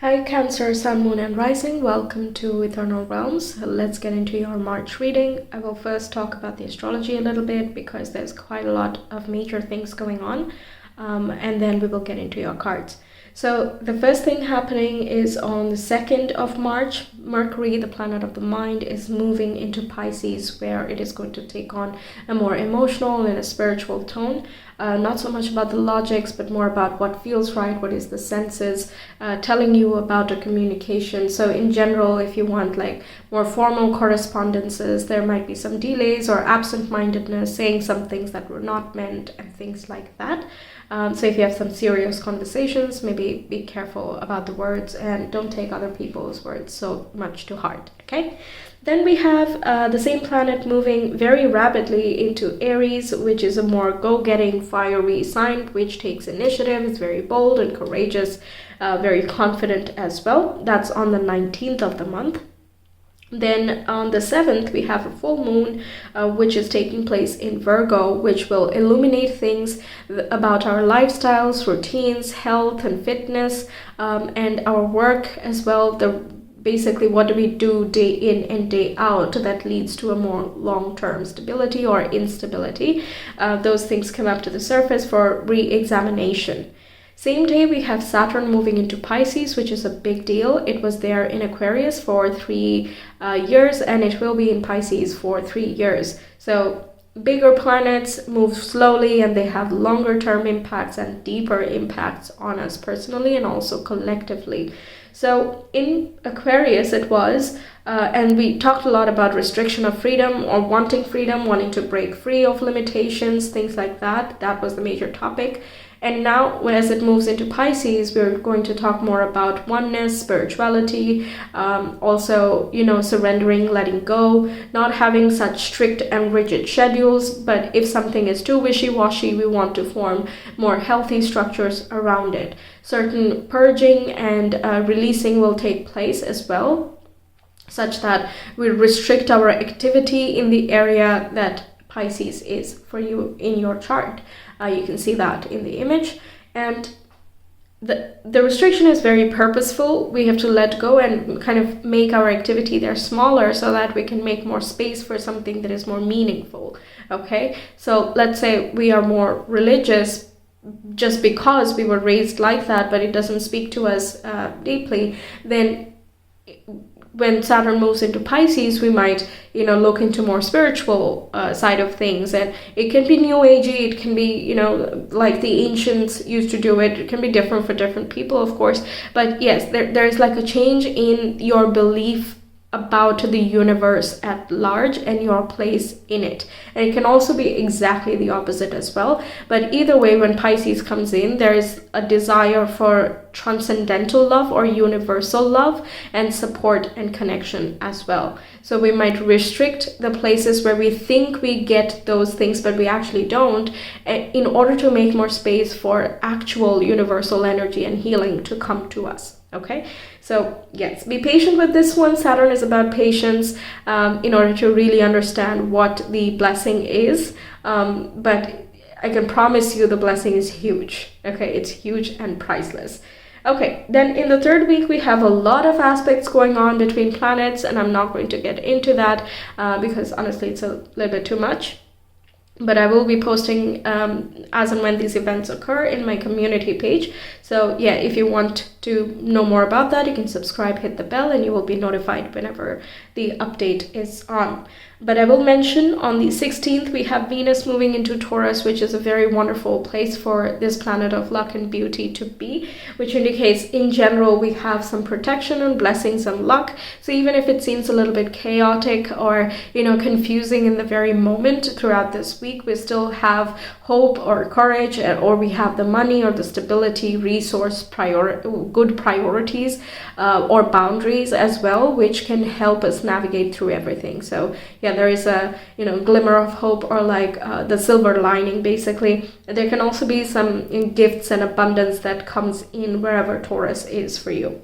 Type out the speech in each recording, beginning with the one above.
Hi Cancer, Sun, Moon and Rising. Welcome to Ethernal Realms. Let's get into your March reading. I will first talk about the astrology a little bit because there's quite a lot of major things going on. And then we will get into your cards. So the first thing happening is on the 2nd of March, Mercury, the planet of the mind, is moving into Pisces, where it is going to take on a more emotional and a spiritual tone. Not so much about the logics, but more about what feels right, what is the senses, telling you about a communication. So in general, if you want like more formal correspondences, there might be some delays or absent-mindedness, saying some things that were not meant and things like that. So if you have some serious conversations, maybe be careful about the words and don't take other people's words so much to heart, okay? Then we have the same planet moving very rapidly into Aries, which is a more go-getting, fiery sign, which takes initiative, is very bold and courageous, very confident as well. That's on the 19th of the month. Then on the 7th, we have a full moon, which is taking place in Virgo, which will illuminate things about our lifestyles, routines, health and fitness, and our work as well. Basically, what do we do day in and day out that leads to a more long-term stability or instability? Those things come up to the surface for re-examination. Same day, we have Saturn moving into Pisces, which is a big deal. It was there in Aquarius for 3 years, and it will be in Pisces for 3 years. So bigger planets move slowly, and they have longer term impacts and deeper impacts on us personally and also collectively. So in Aquarius it was, and we talked a lot about restriction of freedom or wanting freedom, wanting to break free of limitations, things like that. That was the major topic. And now, as it moves into Pisces, we're going to talk more about oneness, spirituality, also, surrendering, letting go, not having such strict and rigid schedules. But if something is too wishy-washy, we want to form more healthy structures around it. Certain purging and releasing will take place as well, such that we restrict our activity in the area that Pisces is for you in your chart. You can see that in the image, and the restriction is very purposeful. We have to let go and kind of make our activity there smaller so that we can make more space for something that is more meaningful. Okay, so let's say we are more religious just because we were raised like that, but it doesn't speak to us deeply. Then when Saturn moves into Pisces, we might, look into more spiritual side of things. And it can be new agey, it can be, like the ancients used to do it. It can be different for different people, of course. But yes, there's like a change in your belief about the universe at large and your place in it. And it can also be exactly the opposite as well. But either way, when Pisces comes in, there is a desire for transcendental love or universal love and support and connection as well. So we might restrict the places where we think we get those things, but we actually don't, in order to make more space for actual universal energy and healing to come to us. Okay, so yes, be patient with this one. Saturn is about patience in order to really understand what the blessing is. But I can promise you the blessing is huge. Okay, it's huge and priceless. Okay, then in the third week, we have a lot of aspects going on between planets, and I'm not going to get into that because honestly, it's a little bit too much. But I will be posting as and when these events occur in my community page. So yeah, if you want to know more about that, you can subscribe, hit the bell, and you will be notified whenever the update is on. But I will mention on the 16th, we have Venus moving into Taurus, which is a very wonderful place for this planet of luck and beauty to be, which indicates in general we have some protection and blessings and luck. So even if it seems a little bit chaotic or, confusing in the very moment throughout this week, we still have hope or courage, or we have the money or the stability, resource, good priorities or boundaries as well, which can help us navigate through everything. So yeah, there is a glimmer of hope, or like the silver lining basically. There can also be some gifts and abundance that comes in wherever Taurus is for you.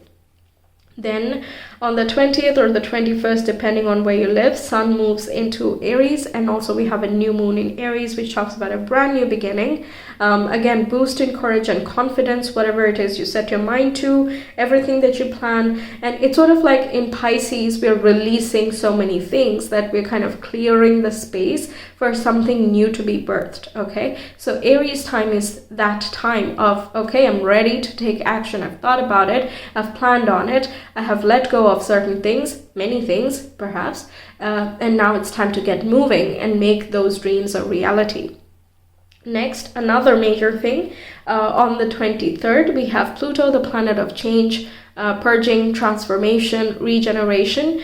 Then on the 20th or the 21st, depending on where you live, Sun moves into Aries, and also we have a new moon in Aries, which talks about a brand new beginning. Again, boost in courage and confidence, whatever it is you set your mind to, everything that you plan. And it's sort of like in Pisces, we're releasing so many things that we're kind of clearing the space for something new to be birthed, okay? So Aries time is that time of, okay, I'm ready to take action. I've thought about it. I've planned on it. I have let go of certain things, many things perhaps, and now it's time to get moving and make those dreams a reality. Next, another major thing, on the 23rd, we have Pluto, the planet of change, purging, transformation, regeneration,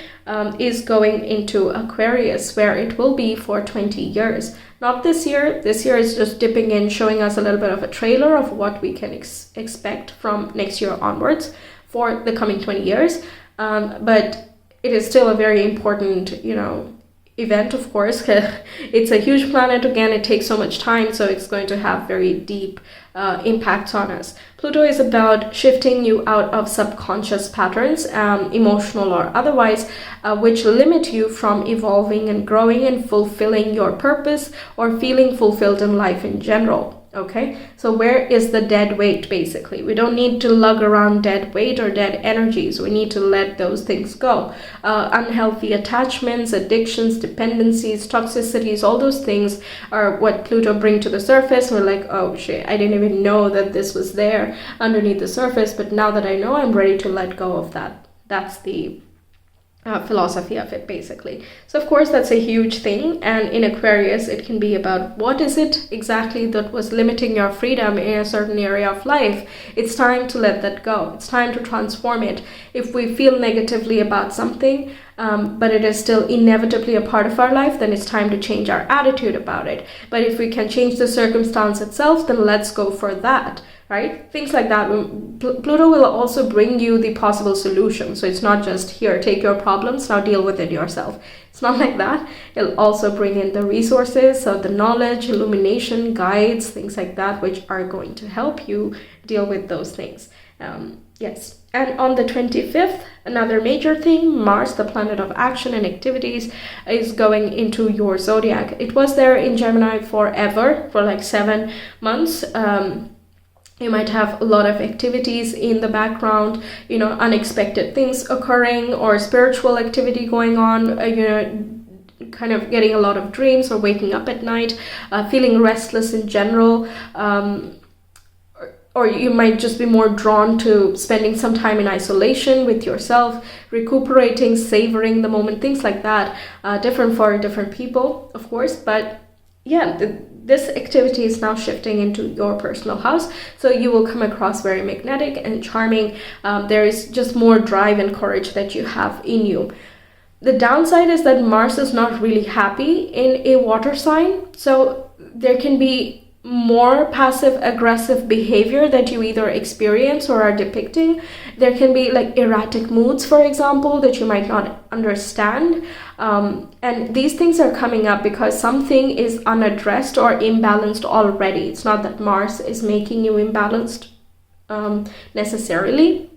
is going into Aquarius, where it will be for 20 years. Not this year. This year is just dipping in, showing us a little bit of a trailer of what we can expect from next year onwards for the coming 20 years. But it is still a very important, event, of course. It's a huge planet. Again, it takes so much time, so it's going to have very deep impacts on us. Pluto is about shifting you out of subconscious patterns, emotional or otherwise, which limit you from evolving and growing and fulfilling your purpose or feeling fulfilled in life in general. Okay, so where is the dead weight? Basically, we don't need to lug around dead weight or dead energies. We need to let those things go. Unhealthy attachments, addictions, dependencies, toxicities, all those things are what Pluto brings to the surface. We're like, oh shit, I didn't even know that this was there underneath the surface, but now that I know, I'm ready to let go of that. That's the philosophy of it, basically. So of course that's a huge thing, and in Aquarius it can be about what is it exactly that was limiting your freedom in a certain area of life. It's time to let that go. It's time to transform it. If we feel negatively about something, but it is still inevitably a part of our life, then it's time to change our attitude about it. But if we can change the circumstance itself, then let's go for that. Right? Things like that. Pluto will also bring you the possible solution. So it's not just here, take your problems, now deal with it yourself. It's not like that. It'll also bring in the resources, so the knowledge, illumination, guides, things like that, which are going to help you deal with those things. Yes. And on the 25th, another major thing, Mars, the planet of action and activities, is going into your zodiac. It was there in Gemini forever, for like 7 months. You might have a lot of activities in the background, unexpected things occurring or spiritual activity going on, kind of getting a lot of dreams or waking up at night, feeling restless in general, or you might just be more drawn to spending some time in isolation with yourself, recuperating, savoring the moment, things like that. Different for different people, of course, but yeah, this activity is now shifting into your personal house, so you will come across very magnetic and charming. There is just more drive and courage that you have in you. The downside is that Mars is not really happy in a water sign, so there can be more passive aggressive behavior that you either experience or are depicting. There can be like erratic moods, for example, that you might not understand, and these things are coming up because something is unaddressed or imbalanced already. It's not that Mars is making you imbalanced necessarily,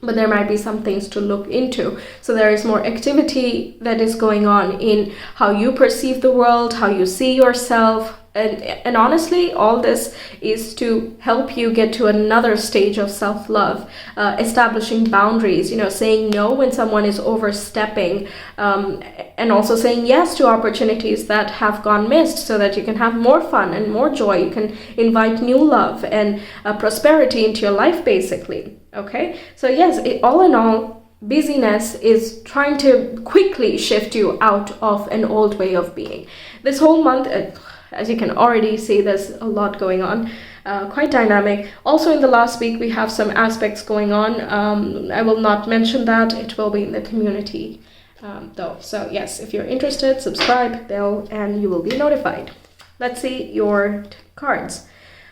but there might be some things to look into. So there is more activity that is going on in how you perceive the world, how you see yourself. And honestly, all this is to help you get to another stage of self-love, establishing boundaries, saying no when someone is overstepping, and also saying yes to opportunities that have gone missed so that you can have more fun and more joy. You can invite new love and prosperity into your life, basically. Okay, so yes, all in all, busyness is trying to quickly shift you out of an old way of being. This whole month, as you can already see, there's a lot going on, quite dynamic. Also in the last week, we have some aspects going on. I will not mention that. It will be in the community though. So yes, if you're interested, subscribe, bell, and you will be notified. Let's see your cards.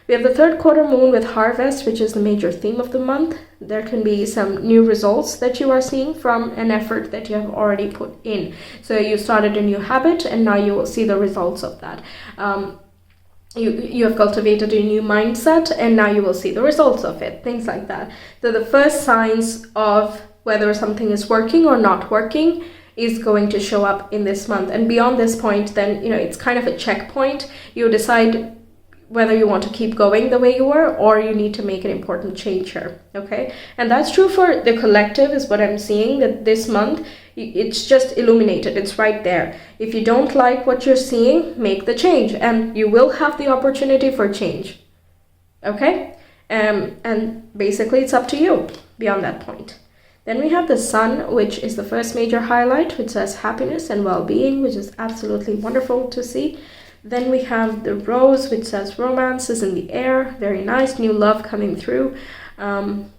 We have the third quarter moon with harvest, which is the major theme of the month. There can be some new results that you are seeing from an effort that you have already put in. So you started a new habit and now you will see the results of that. You have cultivated a new mindset and now you will see the results of it, things like that. So the first signs of whether something is working or not working is going to show up in this month. And beyond this point, then, it's kind of a checkpoint. You decide whether you want to keep going the way you were, or you need to make an important change here, okay? And that's true for the collective, is what I'm seeing, that this month, it's just illuminated. It's right there. If you don't like what you're seeing, make the change, and you will have the opportunity for change, okay? And basically, it's up to you beyond that point. Then we have the sun, which is the first major highlight, which says happiness and well-being, which is absolutely wonderful to see. Then we have the rose, which says romance is in the air. Very nice, new love coming through. And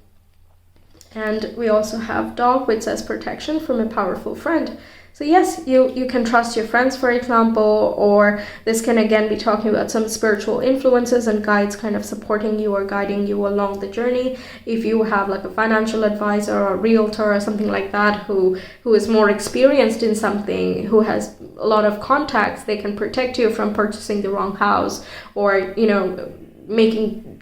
we also have dog, which says protection from a powerful friend. So yes, you can trust your friends, for example, or this can again be talking about some spiritual influences and guides kind of supporting you or guiding you along the journey. If you have like a financial advisor or a realtor or something like that who is more experienced in something, who has a lot of contacts, they can protect you from purchasing the wrong house or, making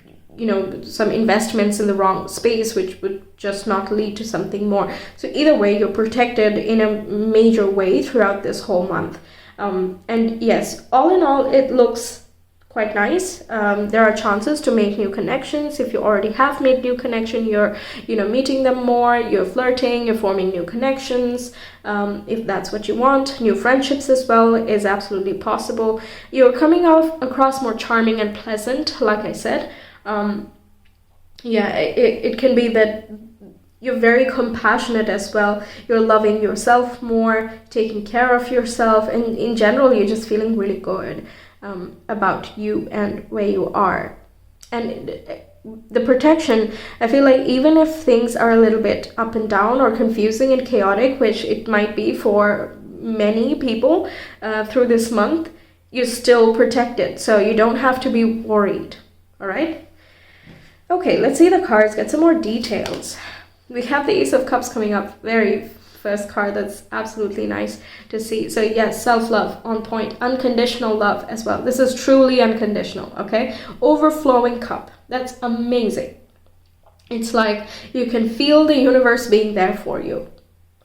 some investments in the wrong space, which would just not lead to something more. So either way, you're protected in a major way throughout this whole month. And yes, all in all, it looks quite nice. There are chances to make new connections. If you already have made new connection, you're meeting them more, you're flirting, you're forming new connections. If that's what you want, new friendships as well is absolutely possible. You're coming across more charming and pleasant, like I said. It can be that you're very compassionate as well. You're loving yourself more, taking care of yourself, and in general, you're just feeling really good about you and where you are. And the protection, I feel like even if things are a little bit up and down or confusing and chaotic, which it might be for many people through this month, you're still protected. So you don't have to be worried. All right? Okay, let's see the cards, get some more details. We have the Ace of Cups coming up, very first card. That's absolutely nice to see. So yes, self-love on point, unconditional love as well. This is truly unconditional, okay? Overflowing cup, that's amazing. It's like you can feel the universe being there for you,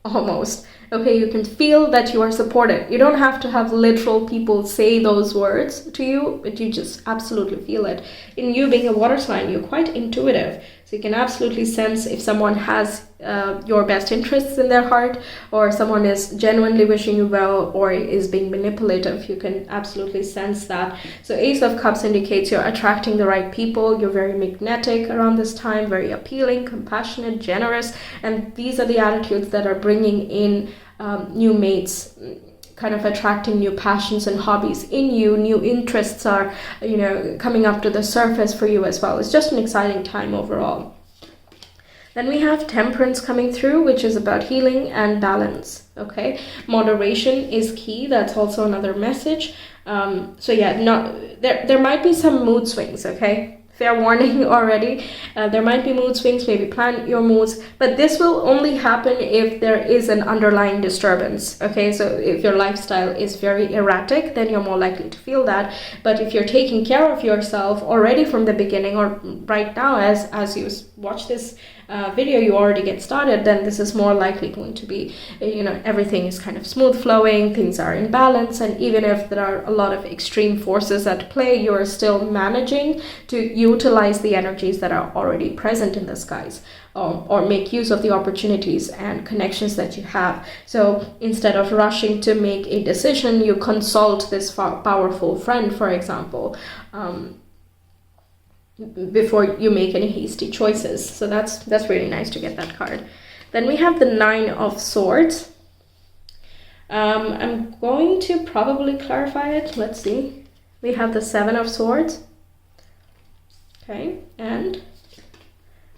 almost. Okay, you can feel that you are supported. You don't have to have literal people say those words to you, but you just absolutely feel it. In you being a water sign, you're quite intuitive. So you can absolutely sense if someone has your best interests in their heart, or someone is genuinely wishing you well, or is being manipulative. You can absolutely sense that. So Ace of Cups indicates you're attracting the right people. You're very magnetic around this time, very appealing, compassionate, generous. And these are the attitudes that are bringing in new mates, kind of attracting new passions and hobbies in you. New interests are, coming up to the surface for you as well. It's just an exciting time overall. Then we have Temperance coming through, which is about healing and balance, okay? Moderation is key. That's also another message. There might be some mood swings, okay? Fair warning already. There might be mood swings, maybe plan your moods, but this will only happen if there is an underlying disturbance, okay? So if your lifestyle is very erratic, then you're more likely to feel that. But if you're taking care of yourself already from the beginning, or right now as you watch this video, you already get started, then this is more likely going to be, everything is kind of smooth flowing, things are in balance, and even if there are a lot of extreme forces at play, you're still managing to utilize the energies that are already present in the skies, or make use of the opportunities and connections that you have. So instead of rushing to make a decision, you consult this powerful friend, for example, before you make any hasty choices. So that's really nice to get that card. Then we have the Nine of Swords. I'm going to probably clarify it. Let's see. We have the Seven of Swords. Okay, and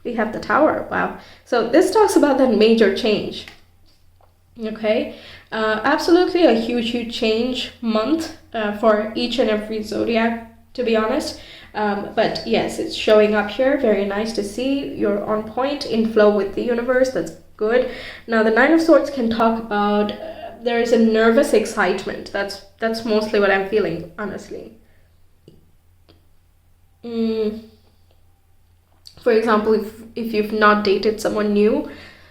we have the Tower. Wow. So this talks about that major change. Okay, absolutely a huge change month for each and every zodiac, to be honest. But yes, it's showing up here. Very nice to see. You're on point, in flow with the universe. That's good. Now the Nine of Swords can talk about there is a nervous excitement. That's mostly what I'm feeling, honestly. For example, if you've not dated someone new,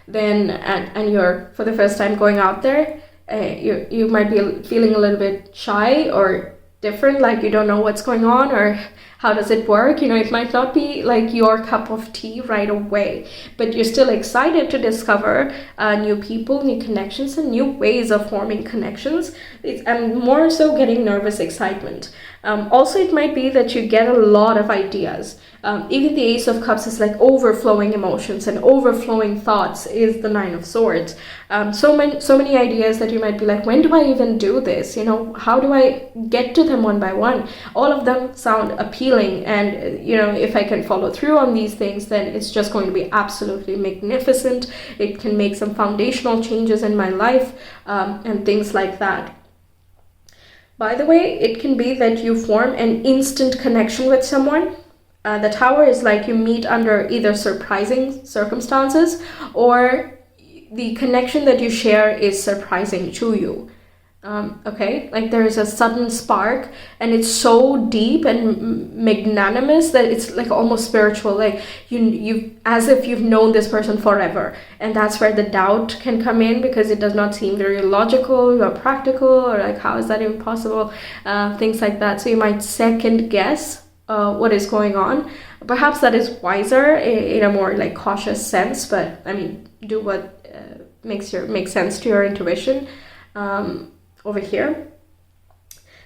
then and you're for the first time going out there, you might be feeling a little bit shy or different, like you don't know what's going on or how does it work. It might not be like your cup of tea right away, but you're still excited to discover new people, new connections, and new ways of forming connections. I'm more so getting nervous excitement. Also, it might be that you get a lot of ideas. Even the Ace of Cups is like overflowing emotions, and overflowing thoughts is the Nine of Swords. So many ideas that you might be like, when do I even do this? How do I get to them one by one? All of them sound appealing, and if I can follow through on these things, then it's just going to be absolutely magnificent. It can make some foundational changes in my life, and things like that. By the way, it can be that you form an instant connection with someone. The Tower is like you meet under either surprising circumstances, or the connection that you share is surprising to you. Okay, like there is a sudden spark, and it's so deep and magnanimous that it's like almost spiritual, like you as if you've known this person forever. And that's where the doubt can come in, because it does not seem very logical or practical, or like, how is that even possible? Things like that. So you might second guess what is going on. Perhaps that is wiser in a more like cautious sense, but I mean, do what makes sense to your intuition over here.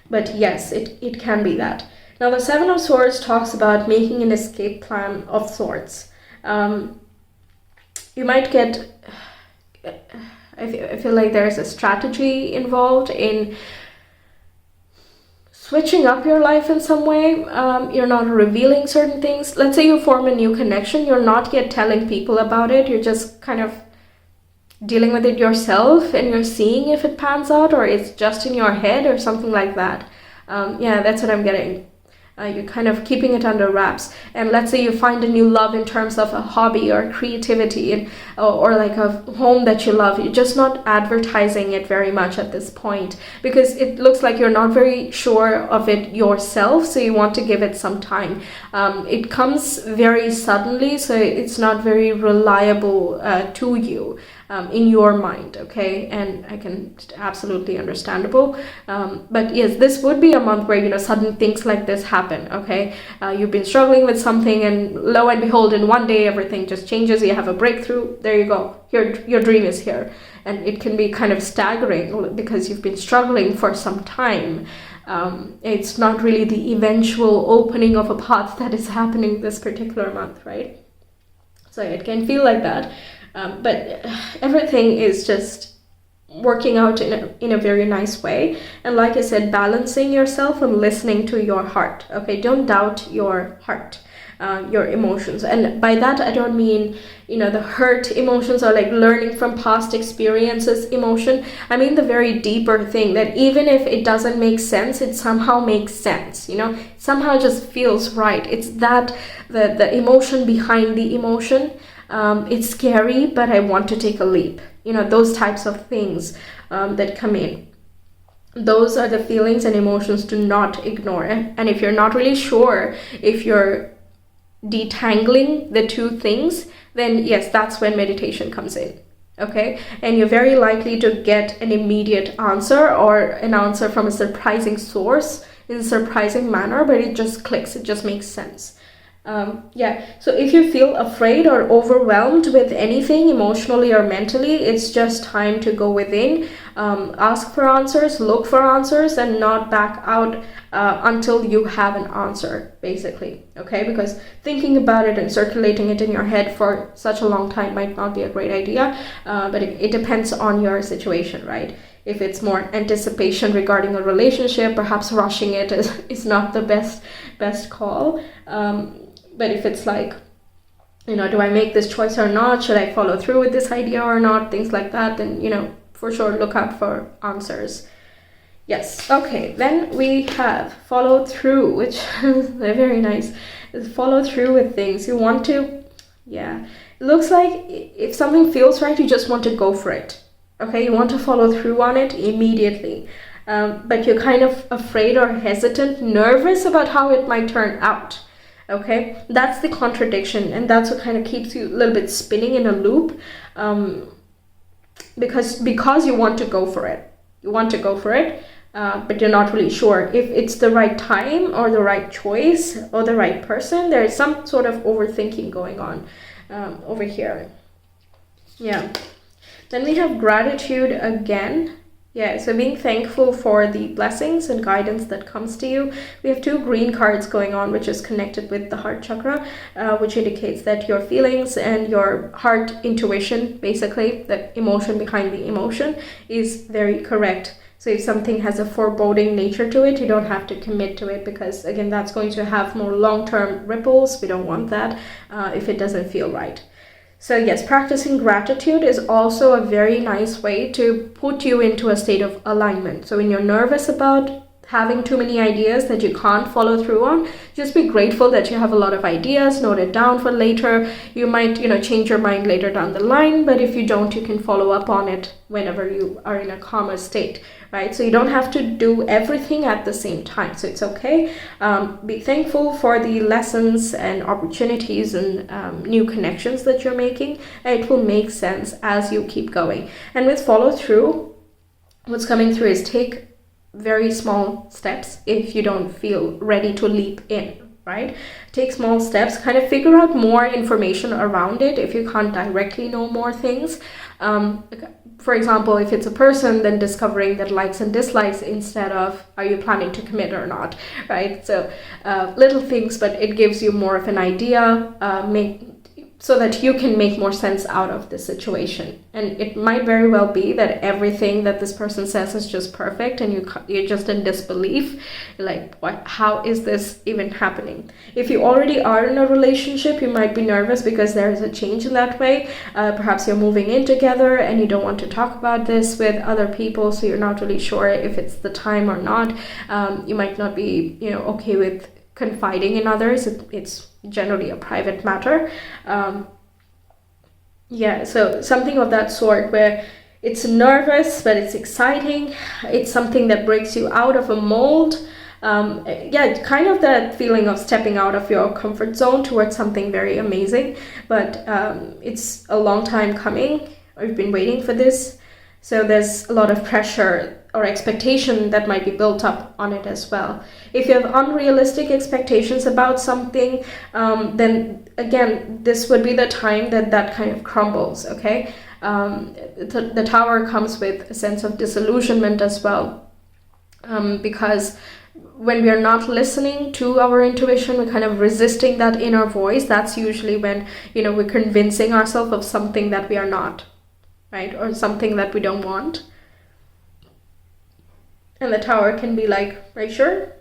But yes, it can be that. Now the Seven of Swords talks about making an escape plan of sorts. You might get, I feel like there's a strategy involved in switching up your life in some way. You're not revealing certain things. Let's say you form a new connection, you're not yet telling people about it, you're just kind of dealing with it yourself, and you're seeing if it pans out, or it's just in your head or something like that. Yeah, that's what I'm getting. You're kind of keeping it under wraps. And let's say you find a new love in terms of a hobby or creativity, and or like a home that you love. You're just not advertising it very much at this point, because it looks like you're not very sure of it yourself, so you want to give it some time. It comes very suddenly, so it's not very reliable to you. In your mind, okay? And I can absolutely understandable. But yes, this would be a month where, sudden things like this happen, okay? You've been struggling with something, and lo and behold, in one day, everything just changes. You have a breakthrough. There you go. Your dream is here. And it can be kind of staggering because you've been struggling for some time. It's not really the eventual opening of a path that is happening this particular month, right? So it can feel like that. But everything is just working out in a very nice way. And like I said, balancing yourself and listening to your heart. Okay, don't doubt your heart, your emotions. And by that, I don't mean, the hurt emotions or like learning from past experiences emotion. I mean the very deeper thing, that even if it doesn't make sense, it somehow makes sense, somehow just feels right. It's that the emotion behind the emotion. It's scary, but I want to take a leap. Those types of things that come in. Those are the feelings and emotions. Do not ignore it. And if you're not really sure if you're detangling the two things, then yes, that's when meditation comes in. Okay, and you're very likely to get an immediate answer, or an answer from a surprising source in a surprising manner, but it just clicks, it just makes sense. So if you feel afraid or overwhelmed with anything emotionally or mentally, it's just time to go within, ask for answers, look for answers, and not back out until you have an answer, basically. Okay, because thinking about it and circulating it in your head for such a long time might not be a great idea, but it depends on your situation, right? If it's more anticipation regarding a relationship, perhaps rushing it is not the best call. But if it's like, do I make this choice or not? Should I follow through with this idea or not? Things like that, then, for sure, look out for answers. Yes. Okay. Then we have follow through, which is very nice. Is follow through with things. You want to, it looks like if something feels right, you just want to go for it. Okay. You want to follow through on it immediately. But you're kind of afraid or hesitant, nervous about how it might turn out. Okay, that's the contradiction, and that's what kind of keeps you a little bit spinning in a loop. because you want to go for it. You want to go for it, but you're not really sure if it's the right time or the right choice or the right person. There is some sort of overthinking going on over here. Yeah. Then we have gratitude again. Yeah, so being thankful for the blessings and guidance that comes to you. We have 2 green cards going on, which is connected with the heart chakra, which indicates that your feelings and your heart intuition, basically, the emotion behind the emotion, is very correct. So if something has a foreboding nature to it, you don't have to commit to it, because, again, that's going to have more long-term ripples. We don't want that if it doesn't feel right. So yes, practicing gratitude is also a very nice way to put you into a state of alignment. So when you're nervous about having too many ideas that you can't follow through on, just be grateful that you have a lot of ideas, note it down for later. You might, change your mind later down the line, but if you don't, you can follow up on it whenever you are in a calmer state, right? So you don't have to do everything at the same time. So it's okay. Be thankful for the lessons and opportunities and new connections that you're making. And it will make sense as you keep going. And with follow through, what's coming through is take very small steps if you don't feel ready to leap in, right? Take small steps, kind of figure out more information around it if you can't directly know more things. For example, if it's a person, then discovering that likes and dislikes instead of are you planning to commit or not, right? So little things, but it gives you more of an idea, so that you can make more sense out of the situation. And it might very well be that everything that this person says is just perfect and you're just in disbelief. You're like, what? How is this even happening? If you already are in a relationship, you might be nervous because there is a change in that way. Perhaps you're moving in together and you don't want to talk about this with other people, so you're not really sure if it's the time or not. You might not be, okay with confiding in others. It's generally a private matter. So something of that sort where it's nervous but it's exciting. It's something that breaks you out of a mold. Kind of that feeling of stepping out of your comfort zone towards something very amazing, but it's a long time coming. I've been waiting for this, so there's a lot of pressure or expectation that might be built up on it as well. If you have unrealistic expectations about something, then again, this would be the time that kind of crumbles, okay? The Tower comes with a sense of disillusionment as well, because when we are not listening to our intuition, we're kind of resisting that inner voice. That's usually when, we're convincing ourselves of something that we are not, right? Or something that we don't want. And the Tower can be like, are you sure?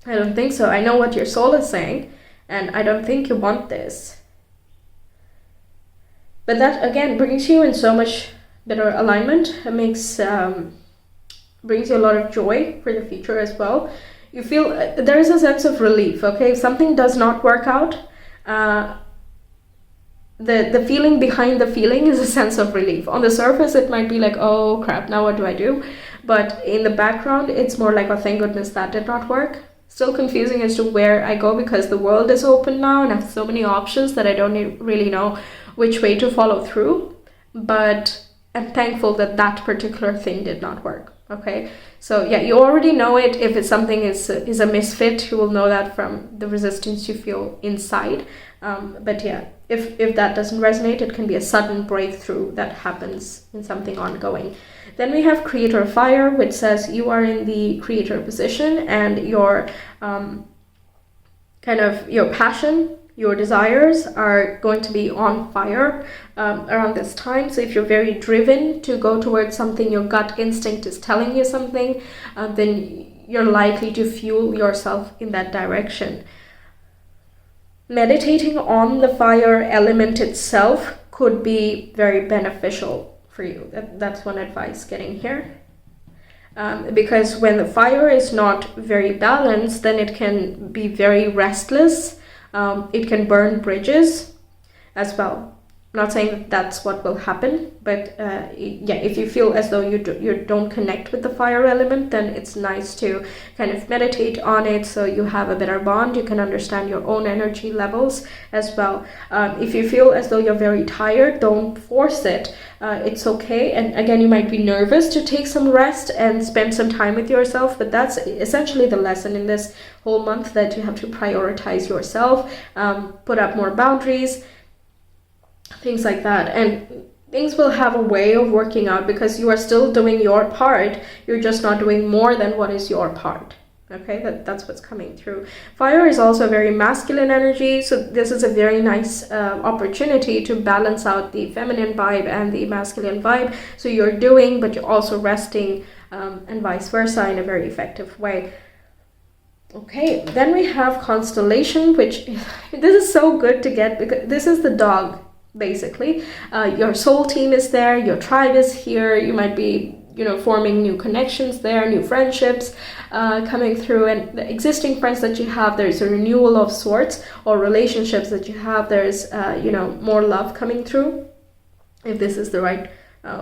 I don't think so. I know what your soul is saying, and I don't think you want this. But that, again, brings you in so much better alignment. It brings you a lot of joy for the future as well. You feel, there is a sense of relief, okay? If something does not work out, the feeling behind the feeling is a sense of relief. On the surface, it might be like, oh crap, now what do I do? But in the background, it's more like, oh, thank goodness that did not work. Still confusing as to where I go, because the world is open now and I have so many options that I don't really know which way to follow through. But I'm thankful that that particular thing did not work. Okay, so yeah, you already know it. If it's something is a misfit, you will know that from the resistance you feel inside. But yeah, if that doesn't resonate, it can be a sudden breakthrough that happens in something ongoing. Then we have Creator Fire, which says you are in the creator position, and your your passion, your desires are going to be on fire around this time. So if you're very driven to go towards something, your gut instinct is telling you something, then you're likely to fuel yourself in that direction. Meditating on the fire element itself could be very beneficial for you. That's one advice getting here. Because when the fire is not very balanced, then it can be very restless. It can burn bridges as well. I'm not saying that that's what will happen, but yeah, if you feel as though you don't connect with the fire element, then it's nice to kind of meditate on it so you have a better bond. You can understand your own energy levels as well. If you feel as though you're very tired, don't force it. It's okay. And again, you might be nervous to take some rest and spend some time with yourself, but that's essentially the lesson in this whole month, that you have to prioritize yourself, put up more boundaries, things like that, and things will have a way of working out because you are still doing your part. You're just not doing more than what is your part. Okay, that's what's coming through. Fire is also a very masculine energy, so this is a very nice opportunity to balance out the feminine vibe and the masculine vibe. So you're doing, but you're also resting, and vice versa, in a very effective way. Okay, then we have constellation, which this is so good to get because this is the dog. Basically, your soul team is there, your tribe is here, you might be, forming new connections there, new friendships coming through, and the existing friends that you have, there's a renewal of sorts, or relationships that you have, there's more love coming through, if this is the right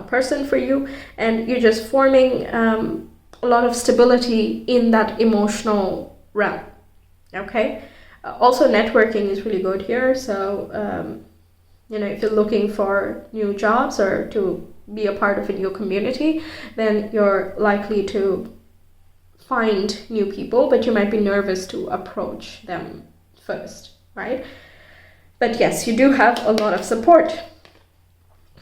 person for you, and you're just forming a lot of stability in that emotional realm. Okay, also networking is really good here, so if you're looking for new jobs or to be a part of a new community, then you're likely to find new people, but you might be nervous to approach them first, right? But yes, you do have a lot of support.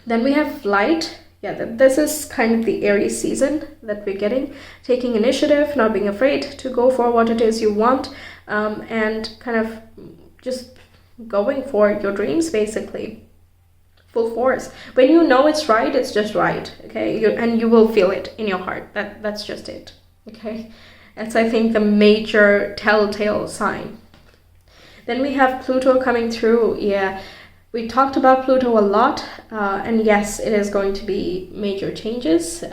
Then we have flight. Yeah, this is kind of the Aries season that we're getting. Taking initiative, not being afraid to go for what it is you want, and kind of just going for your dreams, basically, full force. When you know it's right, it's just right. Okay, and you will feel it in your heart. That's just it. Okay, that's, I think, the major telltale sign. Then we have Pluto coming through. Yeah, we talked about Pluto a lot, and yes, it is going to be major changes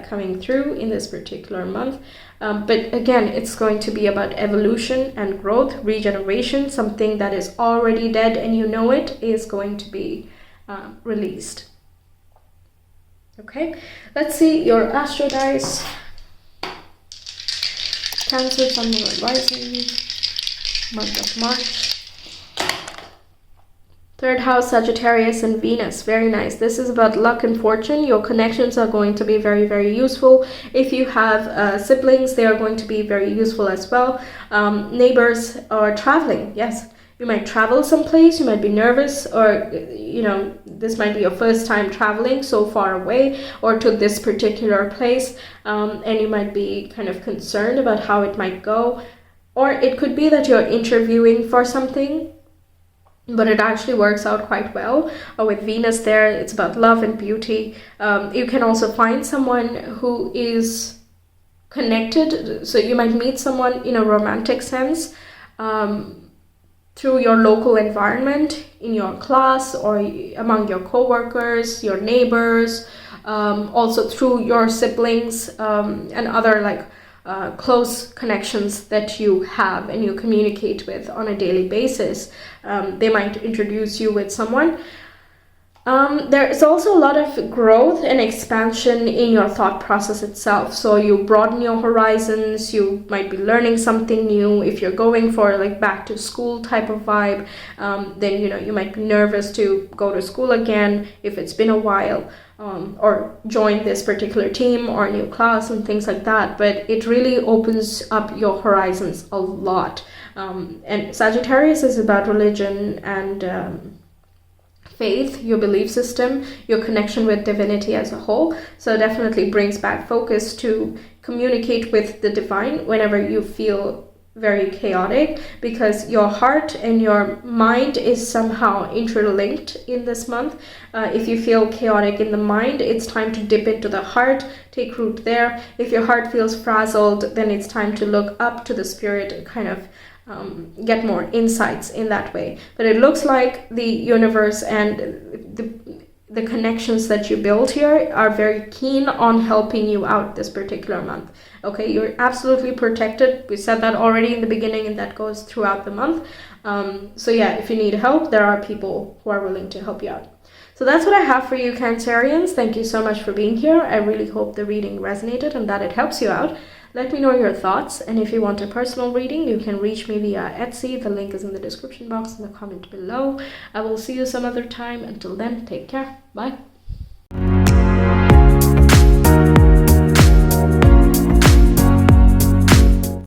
coming through in this particular month. But again, it's going to be about evolution and growth, regeneration. Something that is already dead and you know it is going to be released. Okay, let's see your astro dice. Cancer, Sun, Moon, and Rising, month of March. Third house, Sagittarius and Venus. Very nice. This is about luck and fortune. Your connections are going to be very, very useful. If you have siblings, they are going to be very useful as well. Neighbors or traveling. Yes, you might travel someplace. You might be nervous, or this might be your first time traveling so far away or to this particular place, and you might be kind of concerned about how it might go. Or it could be that you're interviewing for something, but it actually works out quite well. With Venus there, it's about love and beauty. You can also find someone who is connected. So you might meet someone in a romantic sense through your local environment, in your class or among your co-workers, your neighbors, also through your siblings, and other close connections that you have and you communicate with on a daily basis. They might introduce you with someone. There is also a lot of growth and expansion in your thought process itself. So you broaden your horizons, you might be learning something new. If you're going for back to school type of vibe, then you might be nervous to go to school again if it's been a while, or join this particular team or new class and things like that. But it really opens up your horizons a lot. And Sagittarius is about religion and faith, your belief system, your connection with divinity as a whole. So definitely brings back focus to communicate with the divine whenever you feel very chaotic, because your heart and your mind is somehow interlinked in this month. If you feel chaotic in the mind, it's time to dip into the heart, take root there. If your heart feels frazzled, then it's time to look up to the spirit and kind of get more insights in that way. But it looks like the universe and the connections that you build here are very keen on helping you out this particular month. Okay, you're absolutely protected. We said that already in the beginning, and that goes throughout the month. So yeah, if you need help, there are people who are willing to help you out. So that's what I have for you, Cancerians. Thank you so much for being here. I really hope the reading resonated and that it helps you out. Let me know your thoughts, and if you want a personal reading, you can reach me via Etsy. The link is in the description box and the comment below. I will see you some other time. Until then, take care. Bye.